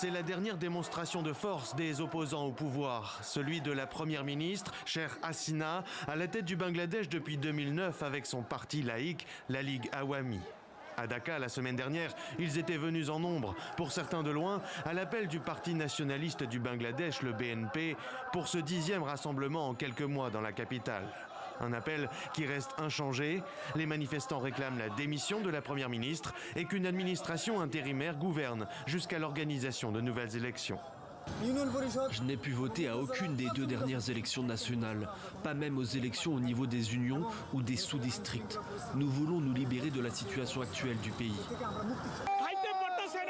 c'est la dernière démonstration de force des opposants au pouvoir, celui de la première ministre, Sheikh Hasina, à la tête du Bangladesh depuis 2009 avec son parti laïque, la Ligue Awami. À Dhaka, la semaine dernière, ils étaient venus en nombre, pour certains de loin, à l'appel du parti nationaliste du Bangladesh, le BNP, pour ce 10e rassemblement en quelques mois dans la capitale. Un appel qui reste inchangé. Les manifestants réclament la démission de la première ministre et qu'une administration intérimaire gouverne jusqu'à l'organisation de nouvelles élections. Je n'ai pu voter à aucune des 2 dernières élections nationales, pas même aux élections au niveau des unions ou des sous-districts. Nous voulons nous libérer de la situation actuelle du pays.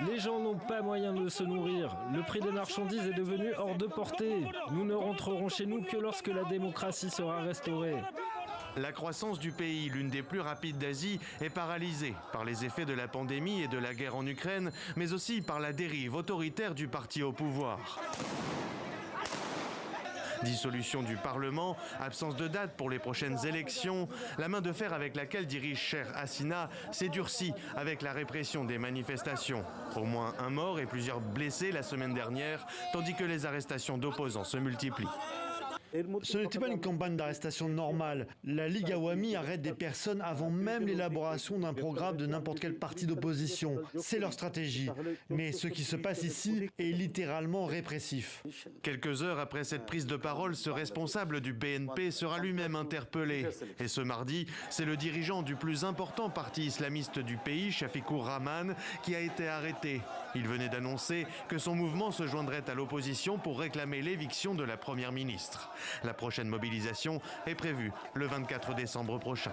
Les gens n'ont pas moyen de se nourrir. Le prix des marchandises est devenu hors de portée. Nous ne rentrerons chez nous que lorsque la démocratie sera restaurée. La croissance du pays, l'une des plus rapides d'Asie, est paralysée par les effets de la pandémie et de la guerre en Ukraine, mais aussi par la dérive autoritaire du parti au pouvoir. Dissolution du Parlement, absence de date pour les prochaines élections, la main de fer avec laquelle dirige Sheikh Hasina s'est durcie avec la répression des manifestations. Au moins un mort et plusieurs blessés la semaine dernière, tandis que les arrestations d'opposants se multiplient. Ce n'était pas une campagne d'arrestation normale. La Ligue Awami arrête des personnes avant même l'élaboration d'un programme de n'importe quel parti d'opposition. C'est leur stratégie. Mais ce qui se passe ici est littéralement répressif. Quelques heures après cette prise de parole, ce responsable du BNP sera lui-même interpellé. Et ce mardi, c'est le dirigeant du plus important parti islamiste du pays, Shafiqur Rahman, qui a été arrêté. Il venait d'annoncer que son mouvement se joindrait à l'opposition pour réclamer l'éviction de la première ministre. La prochaine mobilisation est prévue le 24 décembre prochain.